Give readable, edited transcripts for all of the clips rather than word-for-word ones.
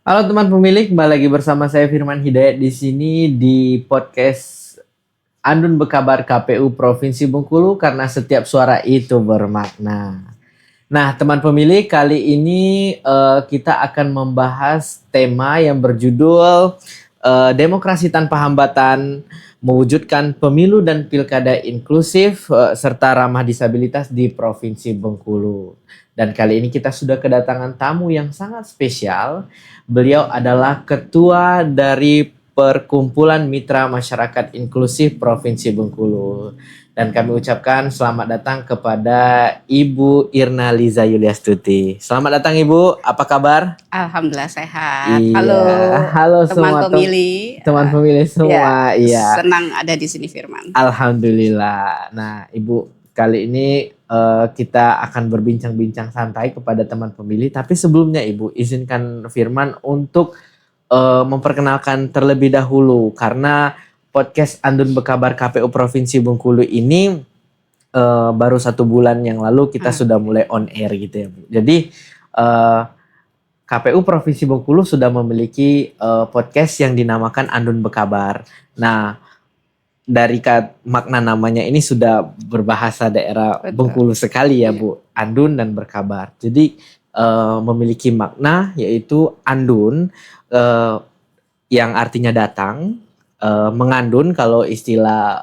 Halo teman pemilik, kembali lagi bersama saya Firman Hidayat di sini di podcast Andun Berkabar KPU Provinsi Bengkulu karena setiap suara itu bermakna. Nah, teman pemilik, kali ini kita akan membahas tema yang berjudul Demokrasi Tanpa Hambatan, mewujudkan pemilu dan pilkada inklusif serta ramah disabilitas di Provinsi Bengkulu. Dan kali ini kita sudah kedatangan tamu yang sangat spesial. Beliau adalah ketua dari Perkumpulan Mitra Masyarakat Inklusif Provinsi Bengkulu. Dan kami ucapkan selamat datang kepada Ibu Irna Liza Yuliastuti. Selamat datang Ibu, apa kabar? Alhamdulillah sehat. Iya, Halo halo teman semua pemilih. teman pemilih Ya, semua. Iya, senang ada di sini Firman. alhamdulillah. Nah, Ibu, kali ini kita akan berbincang-bincang santai kepada teman pemilih. Tapi sebelumnya Ibu, izinkan Firman untuk memperkenalkan terlebih dahulu karena podcast Andun Berkabar KPU Provinsi Bengkulu ini baru 1 bulan yang lalu kita sudah mulai on air gitu ya Bu. Jadi KPU Provinsi Bengkulu sudah memiliki podcast yang dinamakan Andun Berkabar. Nah, dari makna namanya ini sudah berbahasa daerah Betul. Bengkulu sekali ya Iya. Bu, Andun dan berkabar. Jadi memiliki makna yaitu Andun yang artinya datang, mengandun kalau istilah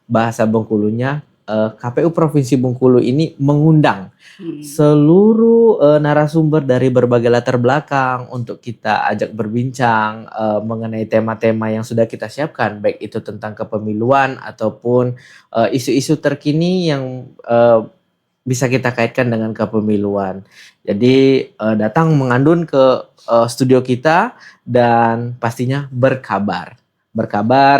bahasa Bengkulunya, KPU Provinsi Bengkulu ini mengundang seluruh narasumber dari berbagai latar belakang untuk kita ajak berbincang mengenai tema-tema yang sudah kita siapkan, baik itu tentang kepemiluan ataupun isu-isu terkini yang bisa kita kaitkan dengan kepemiluan. Jadi datang mengandun ke studio kita dan pastinya berkabar. Berkabar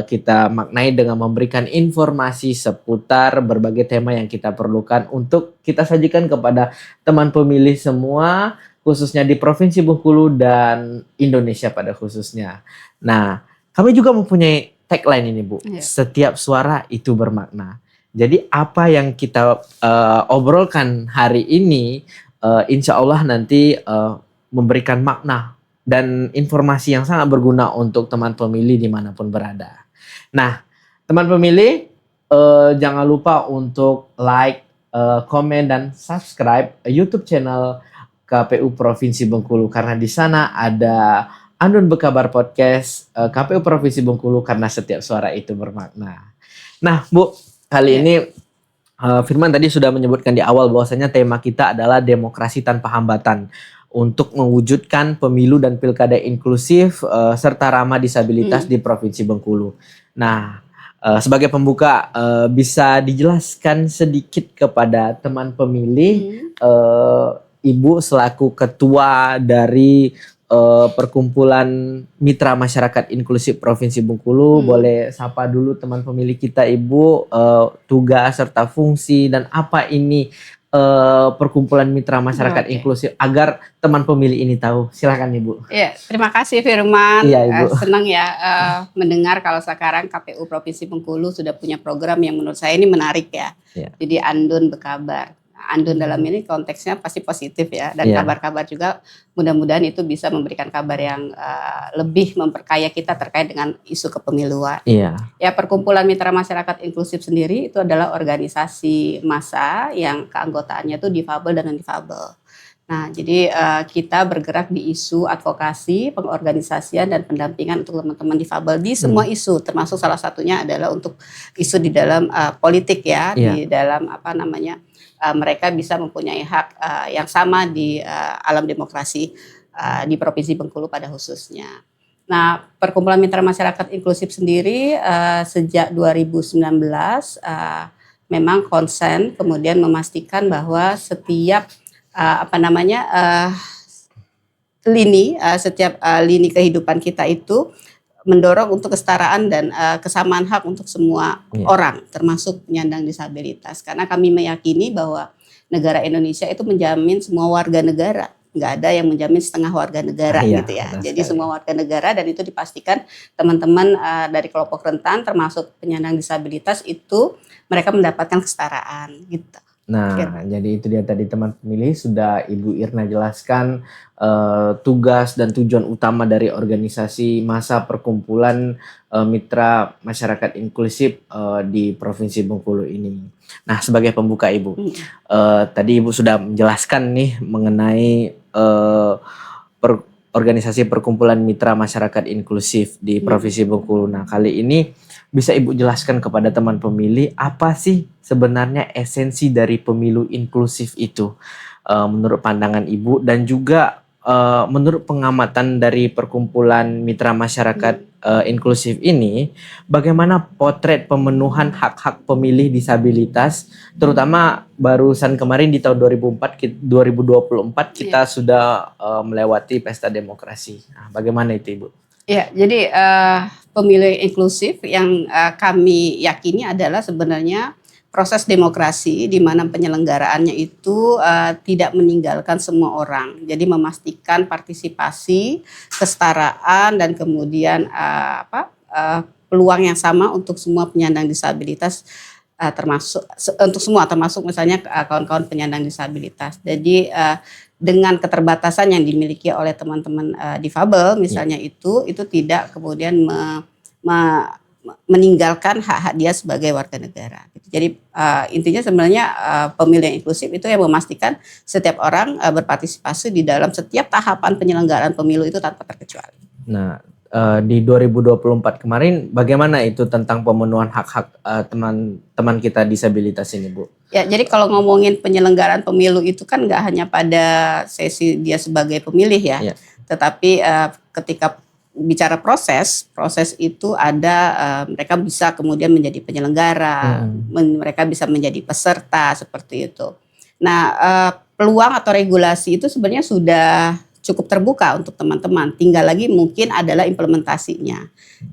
kita maknai dengan memberikan informasi seputar berbagai tema yang kita perlukan untuk kita sajikan kepada teman pemilih semua, khususnya di Provinsi Bengkulu dan Indonesia pada khususnya. Nah, kami juga mempunyai tagline ini Bu, setiap suara itu bermakna. Jadi apa yang kita obrolkan hari ini, insya Allah nanti memberikan makna dan informasi yang sangat berguna untuk teman pemilih dimanapun berada. Nah, teman pemilih jangan lupa untuk like, komen dan subscribe YouTube channel KPU Provinsi Bengkulu karena di sana ada Andun Berkabar Podcast KPU Provinsi Bengkulu karena setiap suara itu bermakna. Nah, Bu, kali ini Firman tadi sudah menyebutkan di awal bahwasanya tema kita adalah demokrasi tanpa hambatan untuk mewujudkan pemilu dan pilkada inklusif serta ramah disabilitas di Provinsi Bengkulu. Nah, sebagai pembuka bisa dijelaskan sedikit kepada teman pemilih Ibu selaku ketua dari Perkumpulan Mitra Masyarakat Inklusif Provinsi Bengkulu, boleh sapa dulu teman pemilih kita Ibu, tugas serta fungsi dan apa ini Perkumpulan Mitra Masyarakat Inklusif agar teman pemilih ini tahu. Silakan Ibu. Ya, terima kasih Firman. Iya, Ibu. Senang ya mendengar kalau sekarang KPU Provinsi Bengkulu sudah punya program yang menurut saya ini menarik ya. Iya. Jadi Andun Berkabar. Andun dalam ini konteksnya pasti positif ya, dan kabar-kabar juga mudah-mudahan itu bisa memberikan kabar yang lebih memperkaya kita terkait dengan isu kepemiluan. Iya. Ya, Perkumpulan Mitra Masyarakat Inklusif sendiri itu adalah organisasi massa yang keanggotaannya itu difabel dan non-difabel. Nah, jadi kita bergerak di isu advokasi, pengorganisasian dan pendampingan untuk teman-teman difabel di semua isu, termasuk salah satunya adalah untuk isu di dalam politik ya, di dalam mereka bisa mempunyai hak yang sama di alam demokrasi di Provinsi Bengkulu pada khususnya. Nah, Perkumpulan Mitra Masyarakat Inklusif sendiri sejak 2019 memang konsen kemudian memastikan bahwa setiap setiap lini kehidupan kita itu mendorong untuk kesetaraan dan kesamaan hak untuk semua orang, termasuk penyandang disabilitas. Karena kami meyakini bahwa negara Indonesia itu menjamin semua warga negara, nggak ada yang menjamin setengah warga negara gitu ya. Jadi semua warga negara, dan itu dipastikan teman-teman dari kelompok rentan, termasuk penyandang disabilitas itu mereka mendapatkan kesetaraan gitu. Nah, jadi itu dia tadi teman pemilih sudah Ibu Irna jelaskan tugas dan tujuan utama dari organisasi massa perkumpulan mitra masyarakat inklusif di Provinsi Bengkulu ini. Nah, sebagai pembuka Ibu, tadi Ibu sudah menjelaskan nih mengenai organisasi perkumpulan mitra masyarakat inklusif di Provinsi Bengkulu. Nah, kali ini bisa Ibu jelaskan kepada teman pemilih apa sih sebenarnya esensi dari pemilu inklusif itu menurut pandangan Ibu, dan juga menurut pengamatan dari perkumpulan mitra masyarakat inklusif ini, bagaimana potret pemenuhan hak-hak pemilih disabilitas, terutama barusan kemarin di tahun 2024 kita sudah melewati pesta demokrasi. Nah, bagaimana itu Ibu? Ya, jadi pemilu inklusif yang kami yakini adalah sebenarnya proses demokrasi di mana penyelenggaraannya itu tidak meninggalkan semua orang. Jadi memastikan partisipasi, kesetaraan, dan kemudian peluang yang sama untuk semua penyandang disabilitas, termasuk untuk semua, termasuk misalnya kawan-kawan penyandang disabilitas. Jadi dengan keterbatasan yang dimiliki oleh teman-teman difabel misalnya itu tidak kemudian meninggalkan hak-hak dia sebagai warga negara. Jadi intinya sebenarnya pemilu yang inklusif itu yang memastikan setiap orang berpartisipasi di dalam setiap tahapan penyelenggaraan pemilu itu tanpa terkecuali. Nah, di 2024 kemarin bagaimana itu tentang pemenuhan hak-hak teman-teman kita disabilitas ini, Bu? Ya, jadi kalau ngomongin penyelenggaraan pemilu itu kan nggak hanya pada sesi dia sebagai pemilih ya. Tetapi ketika bicara proses itu ada mereka bisa kemudian menjadi penyelenggara, mereka bisa menjadi peserta seperti itu. Nah, peluang atau regulasi itu sebenarnya sudah cukup terbuka untuk teman-teman. Tinggal lagi mungkin adalah implementasinya.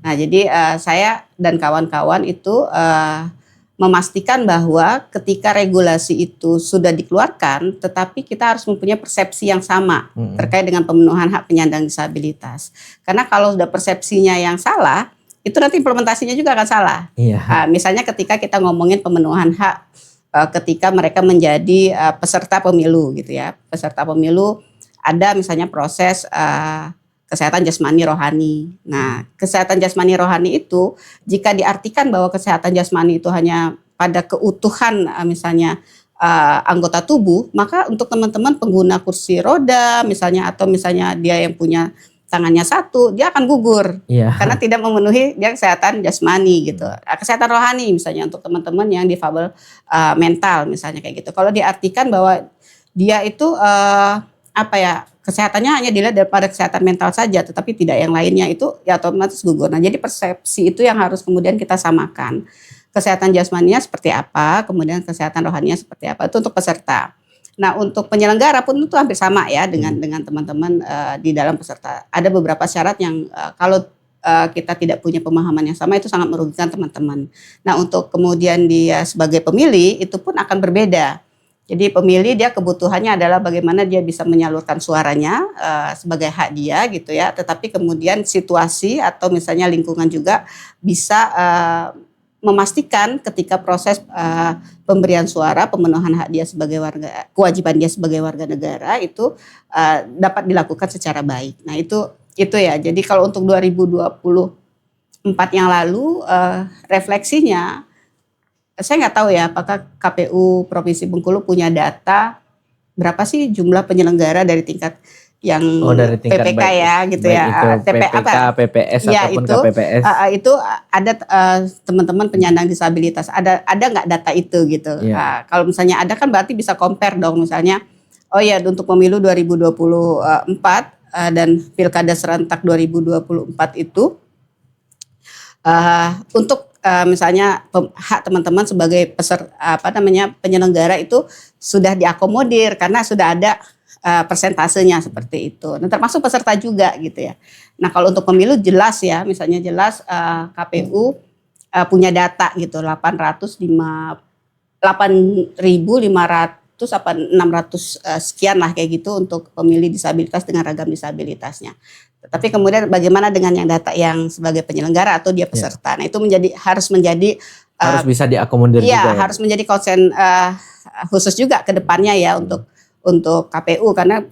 Nah, jadi saya dan kawan-kawan itu memastikan bahwa ketika regulasi itu sudah dikeluarkan, tetapi kita harus mempunyai persepsi yang sama terkait dengan pemenuhan hak penyandang disabilitas. Karena kalau sudah persepsinya yang salah, itu nanti implementasinya juga akan salah. Misalnya ketika kita ngomongin pemenuhan hak ketika mereka menjadi peserta pemilu gitu ya. Peserta pemilu ada misalnya proses kesehatan jasmani rohani. Nah, kesehatan jasmani rohani itu jika diartikan bahwa kesehatan jasmani itu hanya pada keutuhan misalnya anggota tubuh, maka untuk teman-teman pengguna kursi roda misalnya, atau misalnya dia yang punya tangannya satu, dia akan gugur karena tidak memenuhi dia kesehatan jasmani gitu. Kesehatan rohani misalnya untuk teman-teman yang difabel mental misalnya kayak gitu. Kalau diartikan bahwa dia itu kesehatannya hanya dilihat daripada kesehatan mental saja, tetapi tidak yang lainnya, itu ya otomatis gugur. Nah, jadi persepsi itu yang harus kemudian kita samakan. Kesehatan jasmaninya seperti apa, kemudian kesehatan rohaninya seperti apa, itu untuk peserta. Nah, untuk penyelenggara pun itu hampir sama ya dengan teman-teman di dalam peserta. Ada beberapa syarat yang kalau kita tidak punya pemahaman yang sama itu sangat merugikan teman-teman. Nah, untuk kemudian dia sebagai pemilih itu pun akan berbeda. Jadi pemilih dia kebutuhannya adalah bagaimana dia bisa menyalurkan suaranya sebagai hak dia gitu ya. Tetapi kemudian situasi atau misalnya lingkungan juga bisa memastikan ketika proses pemberian suara, pemenuhan hak dia sebagai warga, kewajiban dia sebagai warga negara itu dapat dilakukan secara baik. Nah itu ya. Jadi kalau untuk 2024 yang lalu refleksinya, saya nggak tahu ya apakah KPU Provinsi Bengkulu punya data berapa sih jumlah penyelenggara dari tingkat yang dari tingkat PPK ya gitu ya, PPK, PPS ya, ataupun itu, KPPS. Itu ada teman-teman penyandang disabilitas, ada nggak data itu gitu. Kalau misalnya ada kan berarti bisa compare dong, misalnya oh ya untuk pemilu 2024 dan pilkada serentak 2024 itu untuk misalnya hak teman-teman sebagai penyelenggara itu sudah diakomodir karena sudah ada persentasenya seperti itu. Nah, termasuk peserta juga gitu ya. Nah, kalau untuk pemilu jelas ya, misalnya jelas KPU punya data gitu 8.500 apa 600 sekian lah kayak gitu untuk pemilih disabilitas dengan ragam disabilitasnya. Tapi kemudian bagaimana dengan yang data yang sebagai penyelenggara atau dia peserta? Nah, itu harus bisa diakomodir juga. Iya, harus menjadi konsen khusus juga ke depannya ya untuk KPU, karena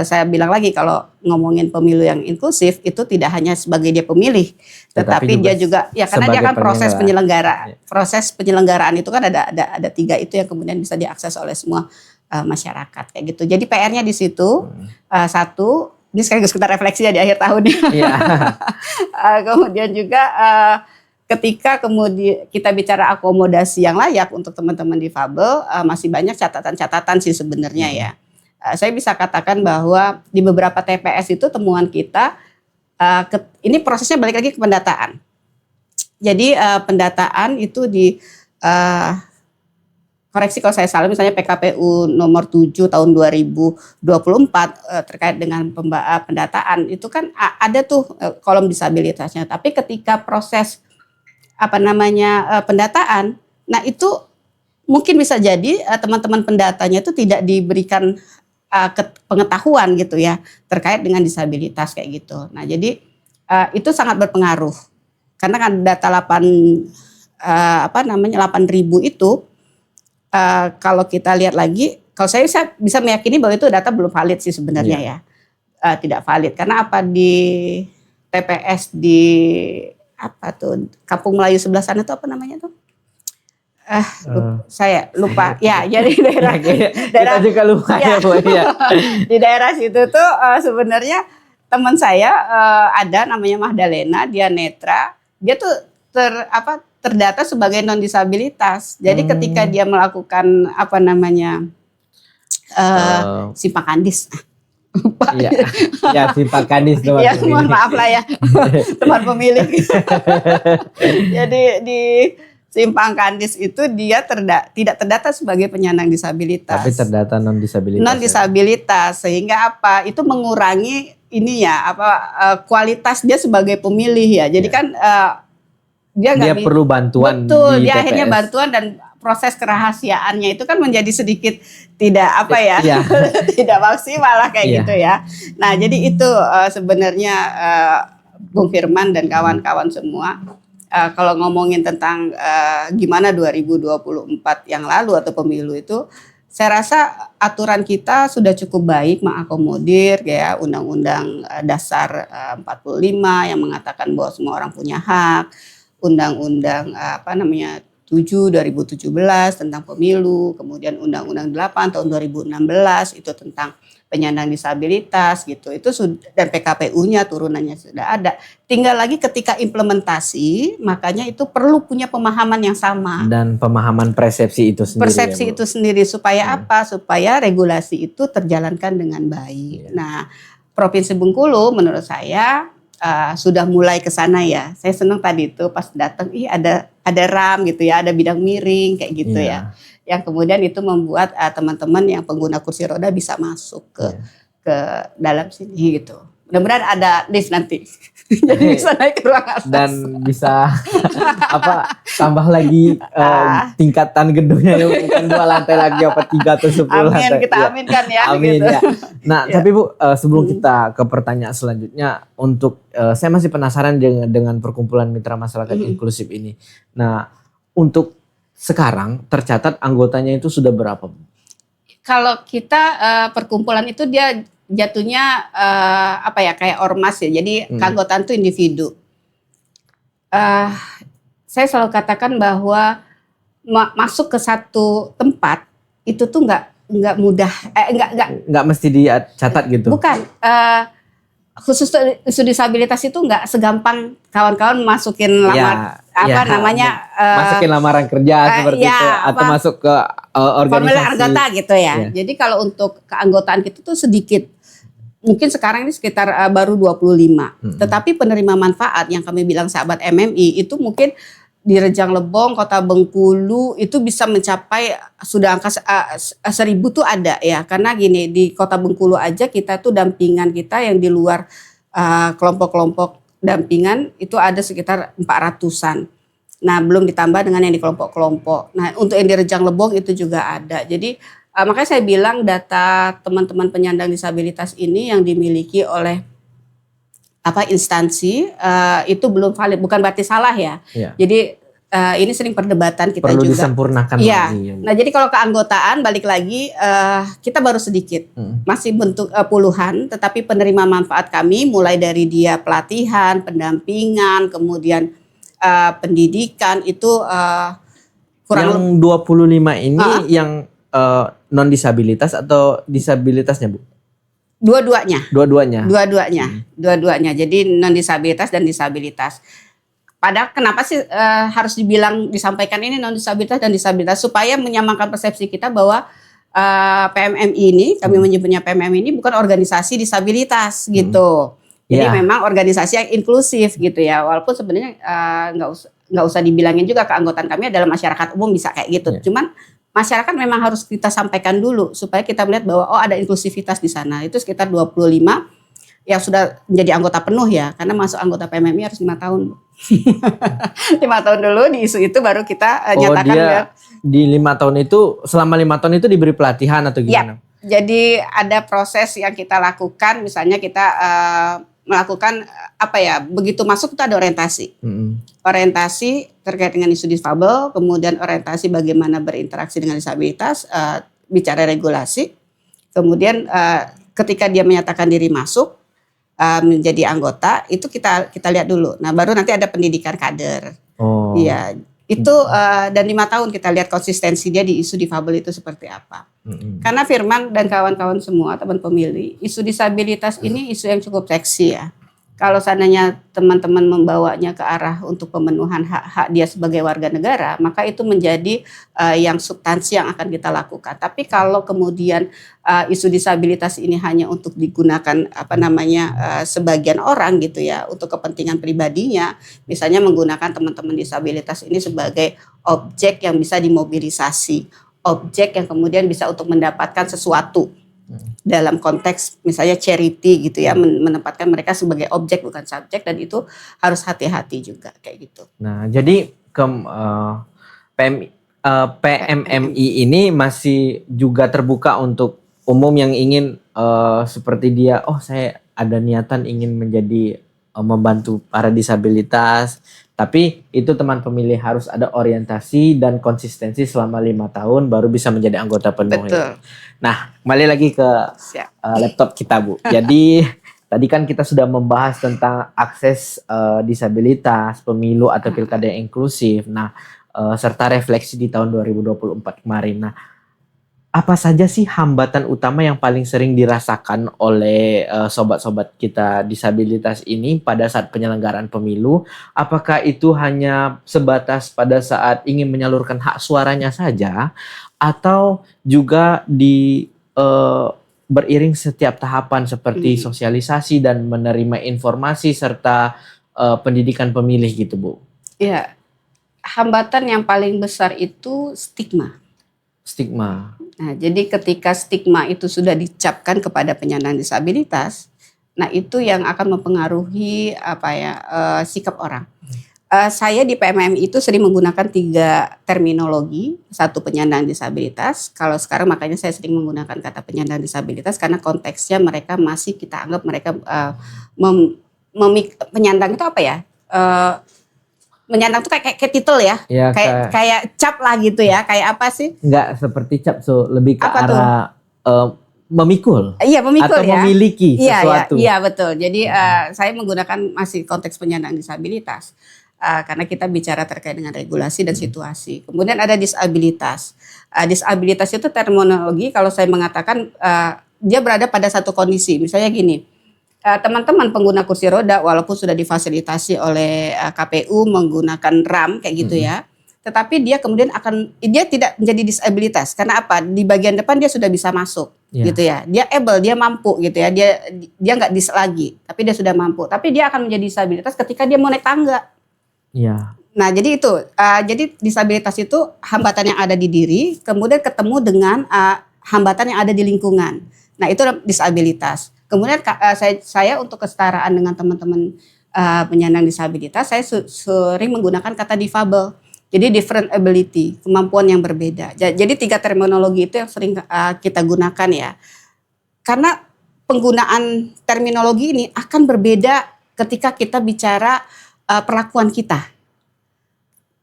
saya bilang lagi kalau ngomongin pemilu yang inklusif itu tidak hanya sebagai dia pemilih, tetapi dia juga ya karena dia kan proses penyelenggara. Proses penyelenggaraan itu kan ada 3 itu yang kemudian bisa diakses oleh semua masyarakat kayak gitu. Jadi PR-nya di situ satu, ini sekaligus kita refleksi ya di akhir tahun ya. Kemudian juga ketika kemudian kita bicara akomodasi yang layak untuk teman-teman difabel, masih banyak catatan-catatan sih sebenarnya ya. Saya bisa katakan bahwa di beberapa TPS itu temuan kita, ini prosesnya balik lagi ke pendataan. Jadi pendataan itu koreksi kalau saya salah, misalnya PKPU nomor 7 tahun 2024 terkait dengan pendataan itu kan ada tuh kolom disabilitasnya. Tapi ketika proses pendataan, nah itu mungkin bisa jadi teman-teman pendatanya itu tidak diberikan pengetahuan gitu ya terkait dengan disabilitas kayak gitu. Nah jadi itu sangat berpengaruh karena kan data 8.000 itu kalau kita lihat lagi, kalau saya bisa meyakini bahwa itu data belum valid sih sebenarnya ya, tidak valid karena di TPS di Kampung Melayu sebelah sana itu apa namanya tuh? Saya lupa ya, jadi daerah kita juga lupa ya Bu ya. Di daerah situ tuh sebenarnya teman saya ada namanya Mahdalena, dia netra, dia tuh terdata sebagai non disabilitas. Jadi ketika dia melakukan Simpang Kandis, lupa. Ya Simpang Kandis teman ya, mohon maaf lah ya teman pemilik. Jadi di Simpang Kandis itu dia tidak terdata sebagai penyandang disabilitas. Tapi terdata non disabilitas. Non disabilitas sehingga itu mengurangi kualitas dia sebagai pemilih ya. Jadi kan dia perlu bantuan. Betul, dia akhirnya bantuan dan proses kerahasiaannya itu kan menjadi sedikit tidak tidak maksimal lah kayak gitu ya. Nah, jadi itu sebenarnya Bung Firman dan kawan-kawan semua. Kalau ngomongin tentang gimana 2024 yang lalu atau pemilu itu, saya rasa aturan kita sudah cukup baik mengakomodir ya Undang-Undang Dasar 45 yang mengatakan bahwa semua orang punya hak, Undang-Undang 7 2017 tentang pemilu, kemudian Undang-Undang 8 tahun 2016 itu tentang penyandang disabilitas gitu. Itu sudah, dan PKPU-nya turunannya sudah ada. Tinggal lagi ketika implementasi, makanya itu perlu punya pemahaman yang sama. Dan pemahaman persepsi itu sendiri. Persepsi itu sendiri supaya apa? Supaya regulasi itu terjalankan dengan baik. Nah, Provinsi Bengkulu menurut saya sudah mulai ke sana ya. Saya senang tadi itu pas datang, ada RAM gitu ya, ada bidang miring kayak gitu ya. Yang kemudian itu membuat teman-teman yang pengguna kursi roda bisa masuk ke dalam sini gitu. Mudah-mudahan ada lift nanti. Jadi bisa naik ke ruang atas. Dan bisa tambah lagi tingkatan gedungnya, bukan 2 lantai lagi 3 atau 10 lantai. Amin, kita aminkan ya. Amin gitu. Ya. Nah, tapi Bu, sebelum kita ke pertanyaan selanjutnya, untuk saya masih penasaran dengan perkumpulan mitra masyarakat inklusif ini. Nah, untuk sekarang tercatat anggotanya itu sudah berapa? Kalau kita perkumpulan itu dia jatuhnya kayak ormas ya. Jadi keanggotaan itu individu. Saya selalu katakan bahwa masuk ke satu tempat itu tuh nggak mudah, nggak mesti dicatat gitu. Bukan. Khusus isu disabilitas itu nggak segampang kawan-kawan masukin masukin lamaran kerja seperti itu atau masuk ke organisasi formulir anggota gitu ya. Jadi kalau untuk keanggotaan kita tuh sedikit. Mungkin sekarang ini sekitar baru 25. Tetapi penerima manfaat yang kami bilang sahabat MMI itu mungkin di Rejang Lebong, Kota Bengkulu itu bisa mencapai sudah angka 1.000 tuh ada ya. Karena gini, di Kota Bengkulu aja kita tuh dampingan kita yang di luar kelompok-kelompok dampingan itu ada sekitar 400-an. Nah, belum ditambah dengan yang di kelompok-kelompok. Nah, untuk yang di Rejang Lebong itu juga ada. Jadi makanya saya bilang data teman-teman penyandang disabilitas ini yang dimiliki oleh instansi itu belum valid, bukan berarti salah ya. Jadi ini sering perdebatan kita Perlu juga. disempurnakan Iya. lagi. Nah, jadi kalau keanggotaan balik lagi kita baru sedikit. Masih bentuk puluhan, tetapi penerima manfaat kami mulai dari dia pelatihan, pendampingan, kemudian pendidikan itu kurang Yang 25 ini yang non disabilitas atau disabilitasnya, Bu? dua-duanya. Dua-duanya. Dua-duanya. Jadi non disabilitas dan disabilitas. Padahal kenapa sih harus disampaikan ini non disabilitas dan disabilitas supaya menyamakan persepsi kita bahwa PMMI ini, kami menyebutnya PMMI ini bukan organisasi disabilitas gitu. Jadi memang organisasi yang inklusif gitu ya. Walaupun sebenarnya nggak usah dibilangin juga keanggotaan kami adalah masyarakat umum bisa kayak gitu. Cuman masyarakat memang harus kita sampaikan dulu supaya kita melihat bahwa ada inklusivitas di sana. Itu sekitar 25 yang sudah menjadi anggota penuh ya, karena masuk anggota PMMI harus 5 tahun. 5 tahun dulu di isu itu baru kita nyatakan dia di 5 tahun itu, selama 5 tahun itu diberi pelatihan atau gimana? Ya, jadi ada proses yang kita lakukan, misalnya kita melakukan begitu masuk itu ada orientasi. Orientasi terkait dengan isu difabel, kemudian orientasi bagaimana berinteraksi dengan disabilitas, bicara regulasi, kemudian ketika dia menyatakan diri masuk menjadi anggota itu kita lihat dulu. Nah baru nanti ada pendidikan kader. Iya itu dan 5 tahun kita lihat konsistensi dia di isu difabel itu seperti apa. Karena Firman dan kawan-kawan semua teman pemilih, isu disabilitas ini isu yang cukup seksi ya. Kalau seandainya teman-teman membawanya ke arah untuk pemenuhan hak-hak dia sebagai warga negara, maka itu menjadi yang substansi yang akan kita lakukan. Tapi kalau kemudian isu disabilitas ini hanya untuk digunakan sebagian orang gitu ya, untuk kepentingan pribadinya, misalnya menggunakan teman-teman disabilitas ini sebagai objek yang bisa dimobilisasi, objek yang kemudian bisa untuk mendapatkan sesuatu. Dalam konteks misalnya charity gitu ya, menempatkan mereka sebagai objek bukan subjek, dan itu harus hati-hati juga kayak gitu. Nah jadi PMMI ini masih juga terbuka untuk umum yang ingin seperti dia, saya ada niatan ingin menjadi membantu para disabilitas, tapi itu teman pemilih harus ada orientasi dan konsistensi selama 5 tahun baru bisa menjadi anggota penuh. Betul. Nah, kembali lagi ke laptop kita, Bu. Jadi tadi kan kita sudah membahas tentang akses disabilitas, pemilu atau pilkada yang inklusif. Nah, serta refleksi di tahun 2024 kemarin. Nah, apa saja sih hambatan utama yang paling sering dirasakan oleh sobat-sobat kita disabilitas ini pada saat penyelenggaraan pemilu? Apakah itu hanya sebatas pada saat ingin menyalurkan hak suaranya saja, atau juga beriring setiap tahapan seperti sosialisasi dan menerima informasi serta pendidikan pemilih gitu, Bu? Iya, hambatan yang paling besar itu stigma. Nah, jadi ketika stigma itu sudah dicapkan kepada penyandang disabilitas, nah itu yang akan mempengaruhi sikap orang. Saya di PMMI itu sering menggunakan 3 terminologi, satu penyandang disabilitas. Kalau sekarang makanya saya sering menggunakan kata penyandang disabilitas karena konteksnya mereka masih kita anggap mereka penyandang itu apa ya? Menyandang tuh kayak titel ya, kayak cap lah gitu ya, kayak apa sih? Enggak seperti cap, lebih ke arah memikul. Iya, memikul atau ya. memiliki sesuatu. Iya betul. Jadi saya menggunakan masih konteks penyandang disabilitas karena kita bicara terkait dengan regulasi dan situasi. Kemudian ada disabilitas. Disabilitas itu terminologi kalau saya mengatakan dia berada pada satu kondisi. Misalnya gini. Teman-teman pengguna kursi roda walaupun sudah difasilitasi oleh KPU menggunakan RAM kayak gitu ya, tetapi dia kemudian dia tidak menjadi disabilitas karena apa? Di bagian depan dia sudah bisa masuk gitu ya, dia able, dia mampu gitu ya, dia nggak dis lagi, tapi dia sudah mampu, tapi dia akan menjadi disabilitas ketika dia mau naik tangga. Nah jadi itu, jadi disabilitas itu hambatan yang ada di diri, kemudian ketemu dengan hambatan yang ada di lingkungan. Nah itu disabilitas. Kemudian saya untuk kesetaraan dengan teman-teman penyandang disabilitas, saya sering menggunakan kata difabel. Jadi different ability, kemampuan yang berbeda. Jadi 3 terminologi itu yang sering kita gunakan ya. Karena penggunaan terminologi ini akan berbeda ketika kita bicara perlakuan kita.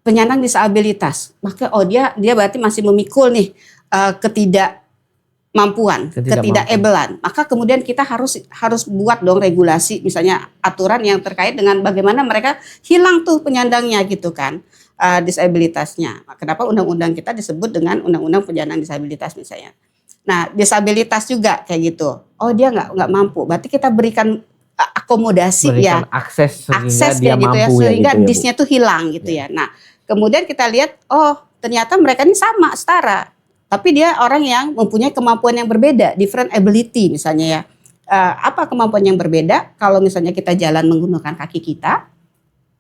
penyandang disabilitas, maka dia berarti masih memikul nih ketidakablean. Maka kemudian kita harus buat dong regulasi, misalnya aturan yang terkait dengan bagaimana mereka hilang tuh penyandangnya gitu kan, disabilitasnya. Kenapa undang-undang kita disebut dengan undang-undang penyandang disabilitas misalnya. Nah, disabilitas juga kayak gitu. Oh, dia nggak mampu, berarti kita berikan akomodasi, berikan akses dia gitu mampu sehingga gitu disnya tuh hilang gitu ya. Nah, kemudian kita lihat, oh ternyata mereka ini sama, setara. Tapi dia orang yang mempunyai kemampuan yang berbeda, different ability misalnya ya. Apa kemampuan yang berbeda? Kalau misalnya kita jalan menggunakan kaki kita,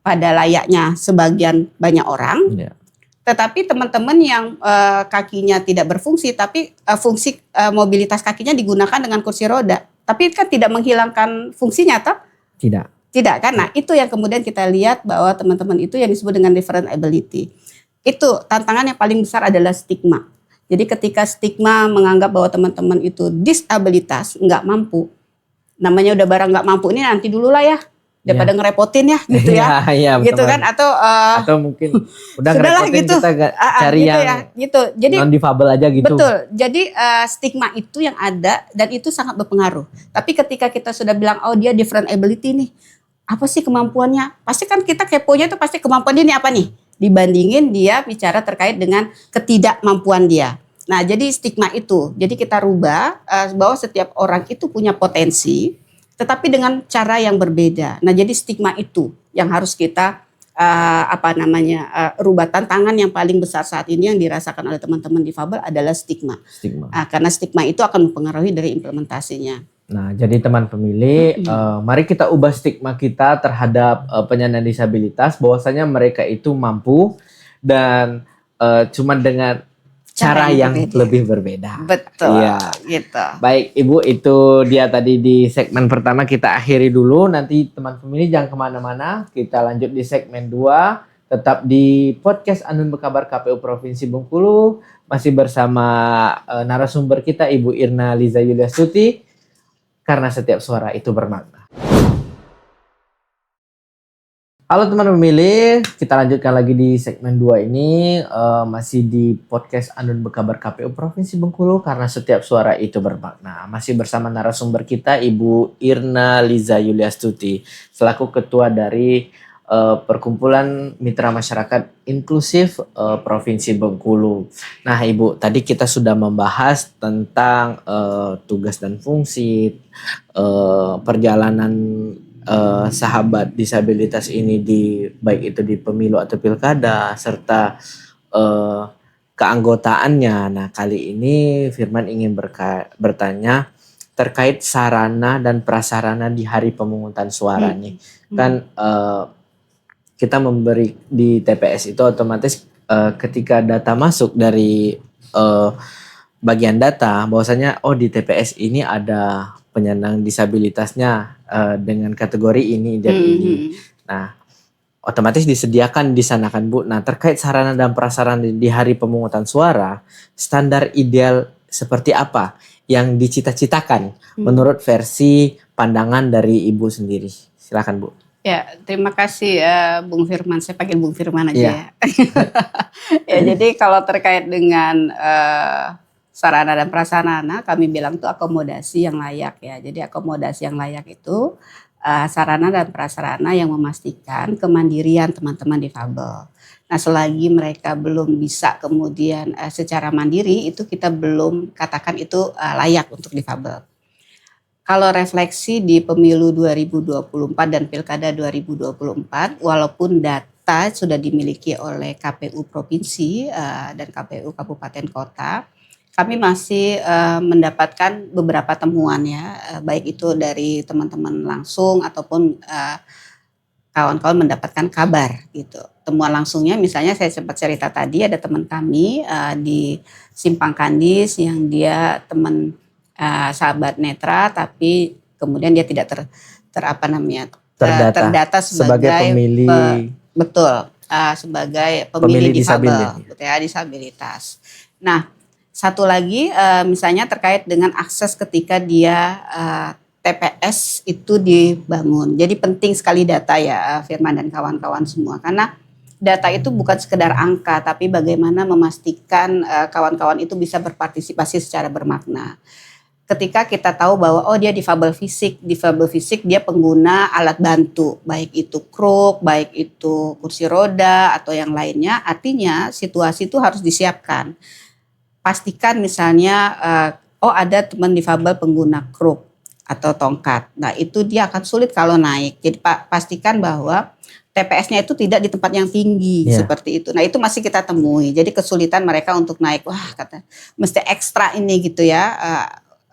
pada layaknya sebagian banyak orang. Ya. Tetapi teman-teman yang kakinya tidak berfungsi, tapi fungsi mobilitas kakinya digunakan dengan kursi roda. Tapi kan tidak menghilangkan fungsinya, toh? Tidak kan? Nah, itu yang kemudian kita lihat bahwa teman-teman itu yang disebut dengan different ability. Itu tantangan yang paling besar adalah stigma. Jadi ketika stigma menganggap bahwa teman-teman itu disabilitas, nggak mampu, namanya udah barang nggak mampu ini nanti dulu lah ya, daripada ngerepotin ya gitu ya, gitu kan, atau mungkin udah ngerepotin gitu. Kita cari gitu yang ya, gitu. Jadi non difabel aja gitu. Betul. Jadi stigma itu yang ada dan itu sangat berpengaruh. Tapi ketika kita sudah bilang oh dia different ability nih, apa sih kemampuannya? Pasti kan kita keponya itu pasti kemampuan dia ini apa nih? Dibandingin dia bicara terkait dengan ketidakmampuan dia. Nah, jadi stigma itu. Jadi kita rubah bahwa setiap orang itu punya potensi, tetapi dengan cara yang berbeda. Nah, jadi stigma itu yang harus kita rubah. Tantangan yang paling besar saat ini yang dirasakan oleh teman-teman difabel adalah stigma. Karena stigma itu akan mempengaruhi dari implementasinya. Nah, jadi teman pemilih, mari kita ubah stigma kita terhadap penyandang disabilitas, bahwasanya mereka itu mampu dan cuma dengan cara yang lebih berbeda. Betul. Ya. Gitu. Baik Ibu, itu dia tadi di segmen pertama, kita akhiri dulu. Nanti teman pemilih jangan kemana-mana, kita lanjut di segmen 2. Tetap di podcast Andun Berkabar KPU Provinsi Bengkulu. Masih bersama narasumber kita Ibu Irna Liza Yuliastuti. Karena setiap suara itu bermakna. Halo teman pemilih, kita lanjutkan lagi di segmen 2 ini, masih di podcast Andun Berkabar KPU Provinsi Bengkulu, karena setiap suara itu bermakna. Masih bersama narasumber kita Ibu Irna Liza Yuliastuti, selaku ketua dari Perkumpulan Mitra Masyarakat Inklusif Provinsi Bengkulu. Nah Ibu, tadi kita sudah membahas tentang tugas dan fungsi, perjalanan sahabat disabilitas ini baik itu di pemilu atau pilkada, serta keanggotaannya. Nah kali ini Firman ingin bertanya terkait sarana dan prasarana di hari pemungutan suara nih. Kan kita memberi di TPS itu otomatis ketika data masuk dari bagian data, bahwasanya oh di TPS ini ada penyandang disabilitasnya dengan kategori ini dan ini. Nah, otomatis disediakan di sana kan Bu. Nah, terkait sarana dan prasarana di hari pemungutan suara, standar ideal seperti apa yang dicita-citakan menurut versi pandangan dari Ibu sendiri? Silakan Bu. Ya, terima kasih Bung Firman. Saya panggil Bung Firman aja ya. Ya, jadi kalau terkait dengan sarana dan prasarana, kami bilang itu akomodasi yang layak ya. Jadi akomodasi yang layak itu sarana dan prasarana yang memastikan kemandirian teman-teman difabel. Nah, selagi mereka belum bisa kemudian secara mandiri, itu kita belum katakan itu layak untuk difabel. Kalau refleksi di pemilu 2024 dan pilkada 2024, walaupun data sudah dimiliki oleh KPU Provinsi dan KPU Kabupaten Kota, kami masih mendapatkan beberapa temuan ya, baik itu dari teman-teman langsung ataupun kawan-kawan mendapatkan kabar gitu. Temuan langsungnya misalnya saya sempat cerita tadi ada teman kami di Simpang Kandis yang dia teman sahabat netra tapi kemudian dia tidak terdata sebagai pemilih sebagai pemilih difabel gitu ya, disabilitas. Nah, satu lagi misalnya terkait dengan akses ketika dia TPS itu dibangun. Jadi penting sekali data ya Firman dan kawan-kawan semua, karena data itu bukan sekedar angka, tapi bagaimana memastikan kawan-kawan itu bisa berpartisipasi secara bermakna. Ketika kita tahu bahwa dia difabel fisik dia pengguna alat bantu, baik itu kruk, baik itu kursi roda atau yang lainnya, artinya situasi itu harus disiapkan. Pastikan misalnya ada teman difabel pengguna kruk atau tongkat. Nah, itu dia akan sulit kalau naik. Jadi pastikan bahwa TPS-nya itu tidak di tempat yang tinggi seperti itu. Nah, itu masih kita temui. Jadi kesulitan mereka untuk naik. Wah, kata mesti ekstra ini gitu ya.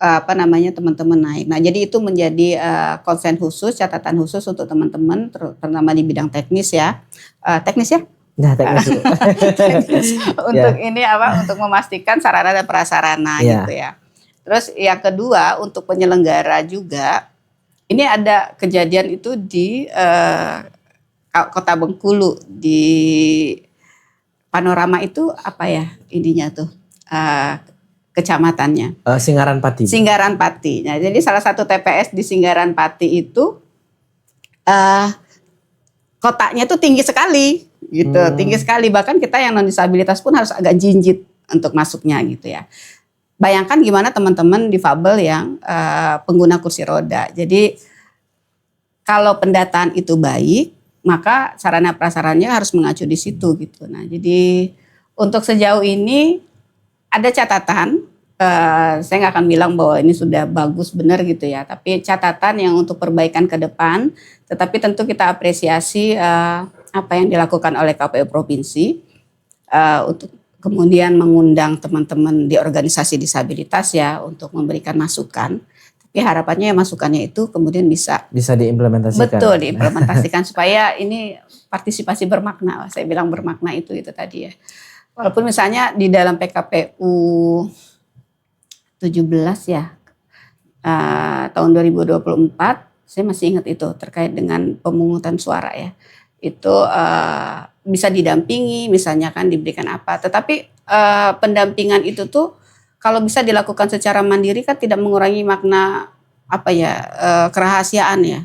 Teman-teman naik. Nah, jadi itu menjadi konsen khusus, catatan khusus untuk teman-teman terutama di bidang teknis ya. Teknis ya? Nah, teknis. Untuk ini untuk memastikan sarana dan prasarana gitu ya. Terus yang kedua untuk penyelenggara juga, ini ada kejadian itu di Kota Bengkulu, di Panorama itu ininya tuh kecamatannya. Singgaran Pati. Singgaran Pati. Nah, jadi salah satu TPS di Singgaran Pati itu kotanya tuh tinggi sekali gitu, tinggi sekali, bahkan kita yang non disabilitas pun harus agak jinjit untuk masuknya gitu ya. Bayangkan gimana teman-teman difabel yang pengguna kursi roda. Jadi kalau pendataan itu baik, maka sarana prasarannya harus mengacu di situ gitu. Nah, jadi untuk sejauh ini ada catatan. Saya nggak akan bilang bahwa ini sudah bagus benar gitu ya, tapi catatan yang untuk perbaikan ke depan. Tetapi tentu kita apresiasi apa yang dilakukan oleh KPU Provinsi untuk kemudian mengundang teman-teman di organisasi disabilitas ya untuk memberikan masukan. Tapi harapannya masukannya itu kemudian bisa diimplementasikan. Betul, diimplementasikan supaya ini partisipasi bermakna. Saya bilang bermakna itu tadi ya. Walaupun misalnya di dalam PKPU 17 ya, tahun 2024, saya masih ingat itu terkait dengan pemungutan suara ya. Itu bisa didampingi, misalnya kan diberikan apa. Tetapi pendampingan itu tuh kalau bisa dilakukan secara mandiri kan tidak mengurangi makna kerahasiaan ya.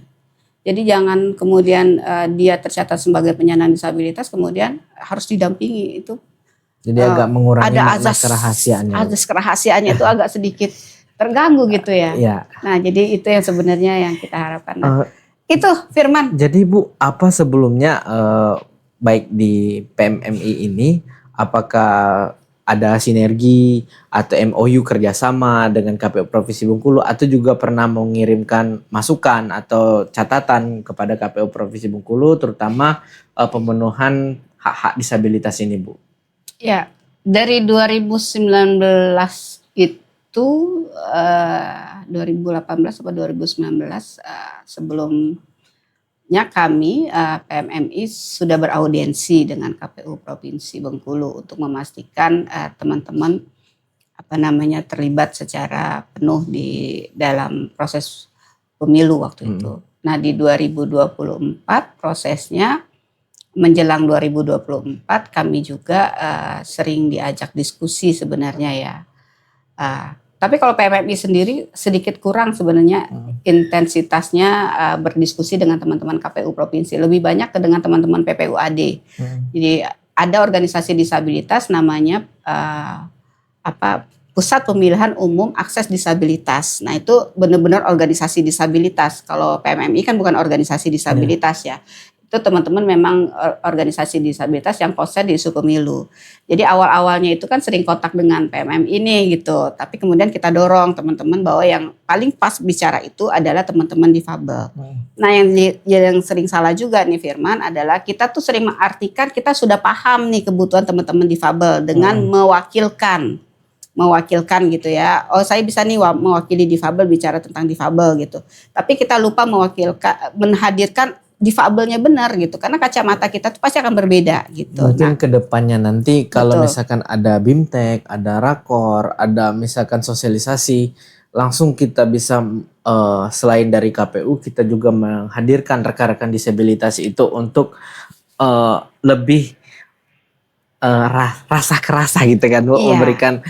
Jadi jangan kemudian dia tercatat sebagai penyandang disabilitas kemudian harus didampingi itu. Jadi agak mengurangi ada makna kerahasiaannya. Azas kerahasiaannya itu agak sedikit terganggu gitu ya. Nah, jadi itu yang sebenarnya yang kita harapkan. Itu Firman. Jadi Bu, apa sebelumnya baik di PMMI ini apakah ada sinergi atau MOU kerjasama dengan KPU Provinsi Bengkulu atau juga pernah mengirimkan masukan atau catatan kepada KPU Provinsi Bengkulu terutama pemenuhan hak-hak disabilitas ini Bu? Ya, dari 2019 itu 2018 atau 2019 sebelumnya kami PMMI sudah beraudiensi dengan KPU Provinsi Bengkulu untuk memastikan teman-teman terlibat secara penuh di dalam proses pemilu waktu itu. Nah, di 2024 prosesnya menjelang 2024 kami juga sering diajak diskusi sebenarnya ya. Tapi kalau PMMI sendiri sedikit kurang sebenarnya intensitasnya berdiskusi dengan teman-teman KPU Provinsi. Lebih banyak dengan teman-teman PPUAD. Jadi ada organisasi disabilitas namanya Pusat Pemilihan Umum Akses Disabilitas. Nah, itu benar-benar organisasi disabilitas. Kalau PMMI kan bukan organisasi disabilitas ya. Itu teman-teman memang organisasi disabilitas yang konsen di isu pemilu. Jadi awal-awalnya itu kan sering kontak dengan PMMI ini gitu. Tapi kemudian kita dorong teman-teman bahwa yang paling pas bicara itu adalah teman-teman difabel. Nah, yang sering salah juga nih Firman adalah kita tuh sering mengartikan kita sudah paham nih kebutuhan teman-teman difabel dengan mewakilkan gitu ya. Oh, saya bisa nih mewakili difabel bicara tentang difabel gitu. Tapi kita lupa menghadirkan difabelnya benar gitu, karena kacamata kita tuh pasti akan berbeda gitu. Mungkin kedepannya nanti kalau misalkan ada BIMTEK, ada rakor, ada misalkan sosialisasi, langsung kita bisa selain dari KPU kita juga menghadirkan rekan-rekan disabilitas itu untuk lebih rasa kerasa gitu kan Bu, memberikan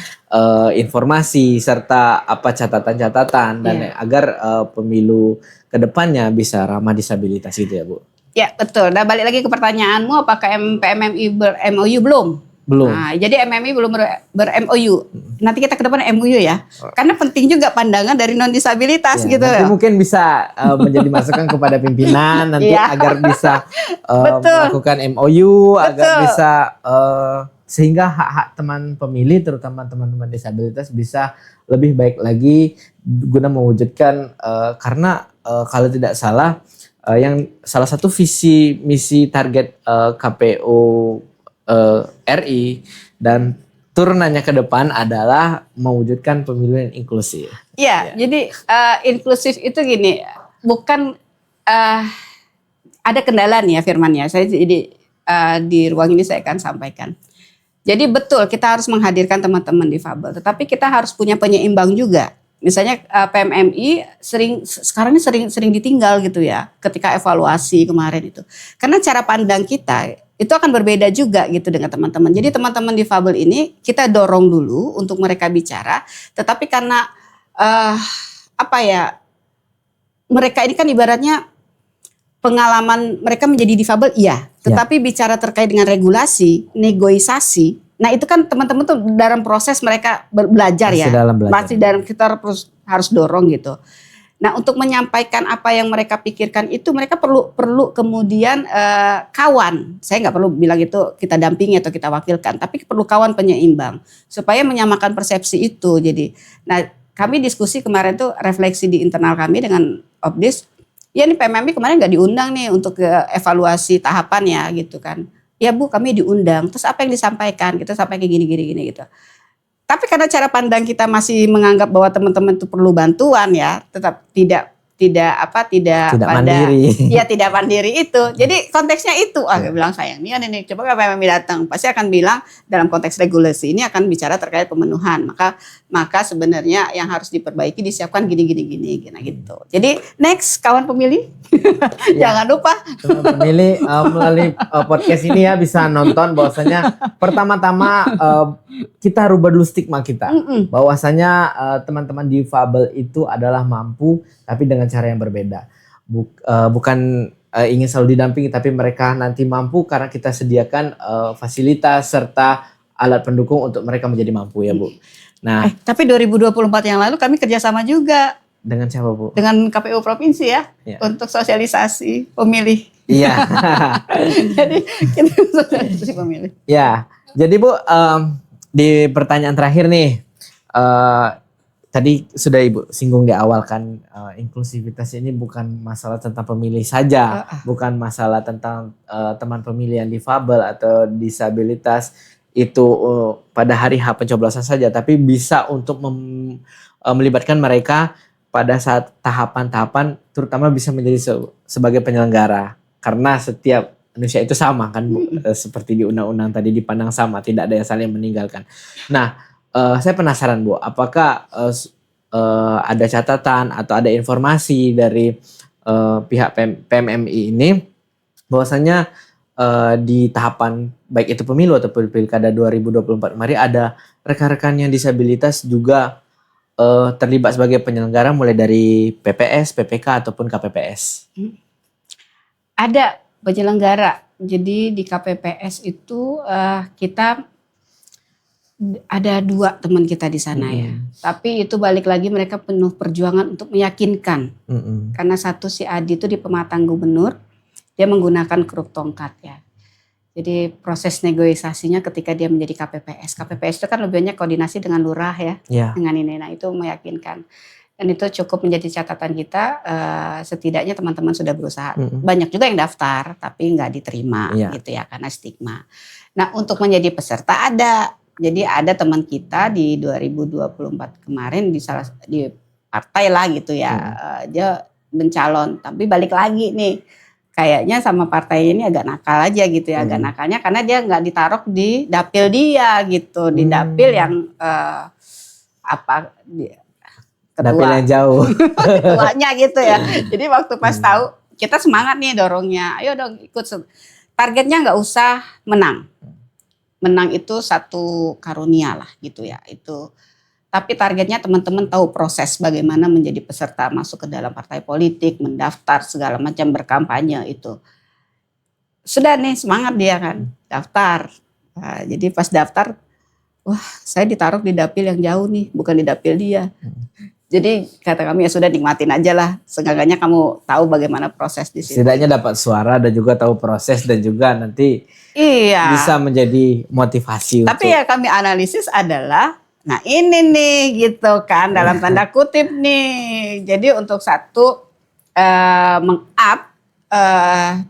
informasi serta catatan-catatan dan agar pemilu kedepannya bisa ramah disabilitas gitu ya Bu. Ya betul. Nah balik lagi ke pertanyaanmu, apakah PMMI ber-MOU belum? Belum. Nah, jadi MMI belum ber-MOU. Nanti kita ke depan MOU ya. Karena penting juga pandangan dari non disabilitas Ya, gitu. nanti mungkin bisa menjadi masukan kepada pimpinan nanti Iya. agar bisa Betul. melakukan MOU, agar Betul. bisa sehingga hak-hak teman pemilih terutama teman-teman disabilitas bisa lebih baik lagi guna mewujudkan karena kalau tidak salah yang salah satu visi misi target KPU RI dan turunannya ke depan adalah mewujudkan pemilu yang inklusif. Iya, jadi inklusif itu gini, bukan ada kendala nih ya Firman ya. Saya jadi di ruang ini saya akan sampaikan. Jadi betul kita harus menghadirkan teman-teman difabel, tetapi kita harus punya penyeimbang juga. Misalnya PMMI sekarang ini sering ditinggal gitu ya ketika evaluasi kemarin itu. Karena cara pandang kita itu akan berbeda juga gitu dengan teman-teman. Jadi teman-teman difabel ini kita dorong dulu untuk mereka bicara, tetapi karena mereka ini kan ibaratnya pengalaman mereka menjadi difabel iya, tetapi bicara terkait dengan regulasi, negosiasi, nah itu kan teman-teman tuh dalam proses mereka belajar masih dalam kita harus dorong gitu. Nah untuk menyampaikan apa yang mereka pikirkan itu mereka perlu kemudian kawan, saya nggak perlu bilang itu kita dampingi atau kita wakilkan, tapi perlu kawan penyeimbang supaya menyamakan persepsi itu. Jadi, nah kami diskusi kemarin tuh refleksi di internal kami dengan Obdis. Ya nih PMMI kemarin nggak diundang nih untuk evaluasi tahapan ya gitu kan. Ya Bu kami diundang. Terus apa yang disampaikan? Kita sampai kayak gini gitu. Tapi karena cara pandang kita masih menganggap bahwa teman-teman itu perlu bantuan ya, tetap tidak mandiri. Ya tidak mandiri itu. Jadi konteksnya itu. Bilang sayang nih coba kalau PMMI datang pasti akan bilang dalam konteks regulasi ini akan bicara terkait pemenuhan. Maka sebenarnya yang harus diperbaiki disiapkan gini gitu. Jadi next kawan pemilih jangan lupa teman pemilih melalui podcast ini ya bisa nonton bahwasanya pertama-tama kita rubah dulu stigma kita bahwasanya teman-teman difabel itu adalah mampu tapi dengan cara yang berbeda. Bukan ingin selalu didampingi tapi mereka nanti mampu karena kita sediakan fasilitas serta alat pendukung untuk mereka menjadi mampu ya Bu. Nah, tapi 2024 yang lalu kami kerjasama juga. Dengan siapa Bu? Dengan KPU Provinsi ya. Untuk sosialisasi pemilih. Iya. Jadi kita sosialisasi pemilih. Ya, jadi Bu di pertanyaan terakhir nih. Tadi sudah Ibu singgung di awal kan inklusivitas ini bukan masalah tentang pemilih saja, bukan masalah tentang teman pemilih yang difabel atau disabilitas itu pada hari H pencoblosan saja, tapi bisa untuk melibatkan mereka pada saat tahapan-tahapan, terutama bisa menjadi sebagai penyelenggara karena setiap manusia itu sama kan Bu, seperti di undang-undang tadi dipandang sama, tidak ada yang saling meninggalkan. Nah. Saya penasaran Bu, apakah ada catatan atau ada informasi dari pihak PMMI ini bahwasanya di tahapan baik itu pemilu atau pilkada 2024 kemarin ada rekan-rekan yang disabilitas juga terlibat sebagai penyelenggara mulai dari PPS, PPK ataupun KPPS? Ada penyelenggara, jadi di KPPS itu kita ada 2 teman kita di sana ya. Tapi itu balik lagi mereka penuh perjuangan untuk meyakinkan. Karena satu si Adi itu di pematang gubernur, dia menggunakan keruk tongkat ya. Jadi proses negosiasinya ketika dia menjadi KPPS. KPPS itu kan lebih banyak koordinasi dengan lurah ya. Dengan ini. Nah itu meyakinkan. Dan itu cukup menjadi catatan kita, setidaknya teman-teman sudah berusaha. Banyak juga yang daftar tapi nggak diterima gitu ya karena stigma. Nah untuk menjadi peserta ada. Jadi ada teman kita di 2024 kemarin di partai lah gitu ya, dia mencalon. Tapi balik lagi nih, kayaknya sama partai ini agak nakal aja gitu ya, agak nakalnya karena dia nggak ditaruh di dapil dia gitu, di dapil yang ketua, dapil yang jauh, ketuanya gitu ya. Jadi waktu pas tahu kita semangat nih dorongnya, ayo dong ikut. Targetnya nggak usah menang. Menang itu satu karunia lah gitu ya itu. Tapi targetnya teman-teman tahu proses bagaimana menjadi peserta masuk ke dalam partai politik, mendaftar segala macam berkampanye itu. sudah nih semangat dia kan daftar. Nah, jadi pas daftar, wah saya ditaruh di dapil yang jauh nih, bukan di dapil dia. Jadi kata kami ya sudah nikmatin aja lah. Seenggaknya kamu tahu bagaimana proses di situ. Setidaknya dapat suara dan juga tahu proses dan juga nanti Iya. bisa menjadi motivasi Tapi ya kami analisis adalah, nah ini nih gitu kan dalam tanda kutip nih. Jadi untuk satu meng-up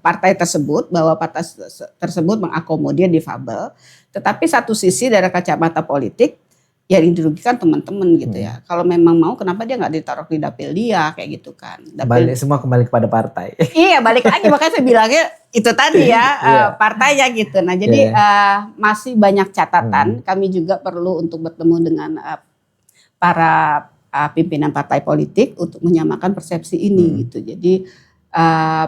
partai tersebut bahwa partai tersebut mengakomodir difabel. Tetapi satu sisi dari kacamata politik ya yang dirugikan teman-teman gitu ya. Kalau memang mau kenapa dia nggak ditaruh di dapil dia kayak gitu kan. balik semua kembali kepada partai. Iya balik lagi makanya saya bilangnya itu tadi ya partainya gitu. Nah jadi masih banyak catatan. Kami juga perlu untuk bertemu dengan para pimpinan partai politik untuk menyamakan persepsi ini gitu. Jadi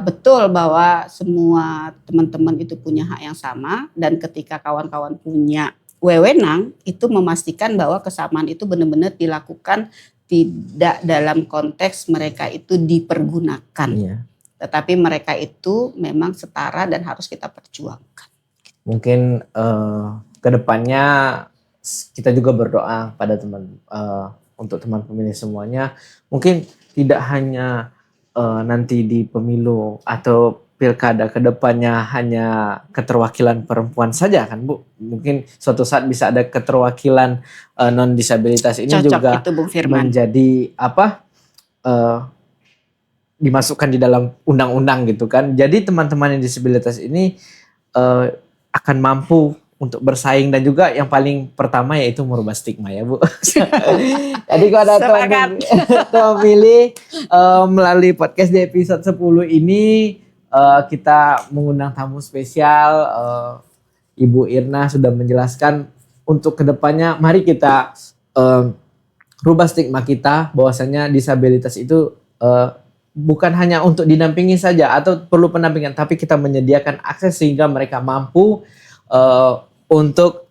betul bahwa semua teman-teman itu punya hak yang sama dan ketika kawan-kawan punya wewenang itu memastikan bahwa kesamaan itu benar-benar dilakukan tidak dalam konteks mereka itu dipergunakan. Iya. Tetapi mereka itu memang setara dan harus kita perjuangkan. Mungkin kedepannya kita juga berdoa pada teman untuk teman pemilih semuanya. Mungkin tidak hanya nanti di pemilu atau pilkada kedepannya hanya keterwakilan perempuan saja kan Bu. Mungkin suatu saat bisa ada keterwakilan non disabilitas ini Cocok juga itu, Bung Firman. menjadi dimasukkan di dalam undang-undang gitu kan. Jadi teman-teman yang disabilitas ini akan mampu untuk bersaing dan juga yang paling pertama yaitu merubah stigma ya Bu. Jadi kalau ada teman pilih melalui podcast di episode 10 ini kita mengundang tamu spesial Ibu Irna sudah menjelaskan untuk kedepannya mari kita rubah stigma kita bahwasanya disabilitas itu bukan hanya untuk didampingi saja atau perlu pendampingan tapi kita menyediakan akses sehingga mereka mampu untuk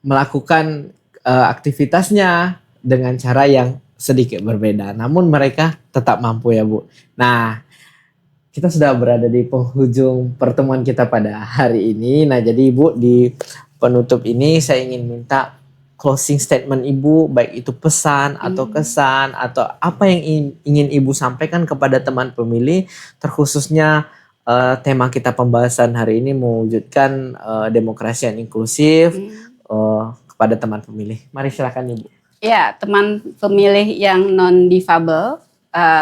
melakukan aktivitasnya dengan cara yang sedikit berbeda namun mereka tetap mampu ya Bu. Nah kita sudah berada di penghujung pertemuan kita pada hari ini. Nah jadi Ibu di penutup ini saya ingin minta closing statement Ibu, baik itu pesan atau kesan atau apa yang ingin Ibu sampaikan kepada teman pemilih, terkhususnya tema kita pembahasan hari ini mewujudkan demokrasi yang inklusif kepada teman pemilih. Mari silakan Ibu. Ya, teman pemilih yang non difabel,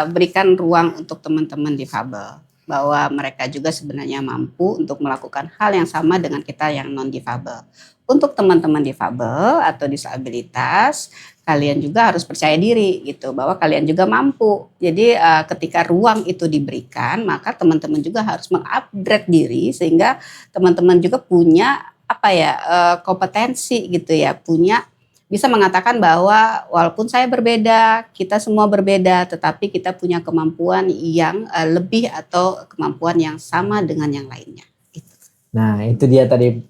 berikan ruang untuk teman-teman difabel bahwa mereka juga sebenarnya mampu untuk melakukan hal yang sama dengan kita yang non difabel. Untuk teman-teman difabel atau disabilitas, kalian juga harus percaya diri gitu bahwa kalian juga mampu. Jadi ketika ruang itu diberikan, maka teman-teman juga harus mengupgrade diri sehingga teman-teman juga punya kompetensi gitu ya, punya bisa mengatakan bahwa walaupun saya berbeda, kita semua berbeda, tetapi kita punya kemampuan yang lebih atau kemampuan yang sama dengan yang lainnya. Nah itu dia tadi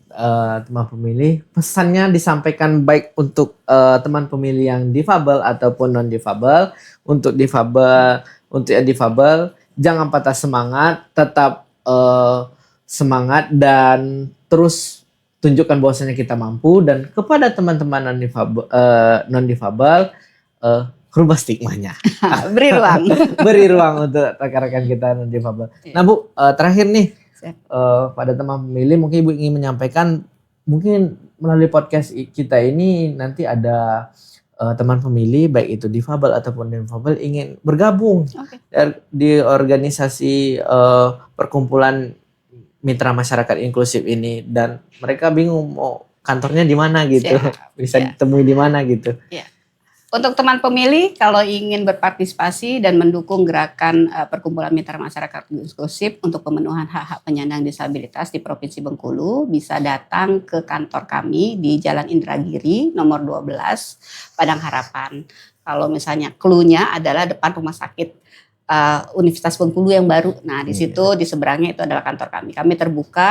teman pemilih, pesannya disampaikan baik untuk teman pemilih yang difabel ataupun non difabel. Untuk yang difabel jangan patah semangat, tetap semangat dan terus tunjukkan bahwasanya kita mampu. Dan kepada teman-teman non difabel rubah stigmanya. Beri ruang. Beri ruang untuk rekan-rekan kita non difabel. Nah Bu, terakhir nih pada teman pemilih mungkin Ibu ingin menyampaikan, mungkin melalui podcast kita ini nanti ada teman pemilih baik itu difabel ataupun non-difabel ingin bergabung di organisasi perkumpulan mitra masyarakat inklusif ini dan mereka bingung mau kantornya di mana gitu. Bisa ditemui di mana gitu. Untuk teman pemilih kalau ingin berpartisipasi dan mendukung gerakan perkumpulan mitra masyarakat inklusif untuk pemenuhan hak-hak penyandang disabilitas di Provinsi Bengkulu, bisa datang ke kantor kami di Jalan Indragiri nomor 12 Padang Harapan. Kalau misalnya clue-nya adalah depan rumah sakit Universitas Bengkulu yang baru. Nah di situ di seberangnya itu adalah kantor kami. Kami terbuka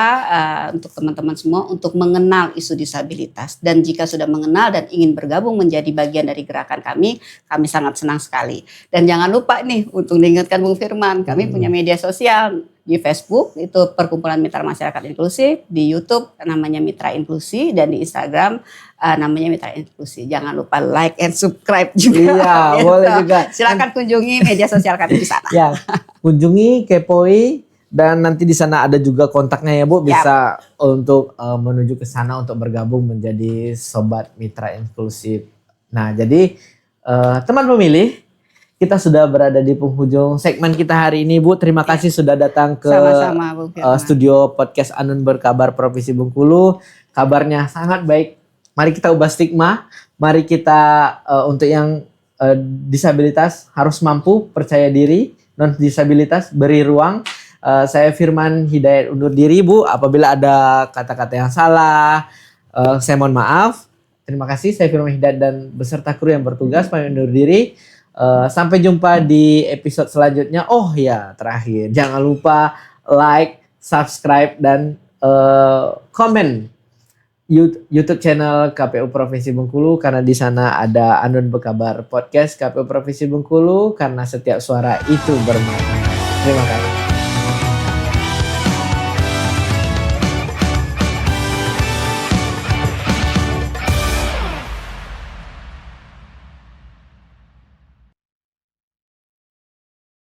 untuk teman-teman semua untuk mengenal isu disabilitas. Dan jika sudah mengenal dan ingin bergabung menjadi bagian dari gerakan kami sangat senang sekali. Dan jangan lupa nih untuk diingatkan Bung Firman, kami punya media sosial. Di Facebook itu Perkumpulan Mitra Masyarakat Inklusif, di YouTube namanya Mitra Inklusi, dan di Instagram namanya Mitra Inklusi. Jangan lupa like and subscribe juga. Iya, gitu. boleh juga. Silakan kunjungi media sosial kami di sana. Ya, kunjungi, kepoi, dan nanti di sana ada juga kontaknya ya Bu, bisa untuk menuju ke sana untuk bergabung menjadi sobat Mitra Inklusif. Nah, jadi teman pemilih, kita sudah berada di penghujung segmen kita hari ini Bu. Terima kasih sudah datang ke Sama-sama, Bu Firman. studio podcast Andun Berkabar Provinsi Bengkulu. Kabarnya sangat baik. Mari kita ubah stigma. Mari kita untuk yang disabilitas harus mampu, percaya diri. Non disabilitas beri ruang. Saya Firman Hidayat undur diri Bu. Apabila ada kata-kata yang salah, saya mohon maaf. Terima kasih. Saya Firman Hidayat dan beserta kru yang bertugas pamit undur diri. Sampai jumpa di episode selanjutnya. Oh ya, terakhir jangan lupa like, subscribe, dan komen YouTube channel KPU Provinsi Bengkulu, karena di sana ada Andun Berkabar Podcast KPU Provinsi Bengkulu, karena setiap suara itu bermakna. Terima kasih.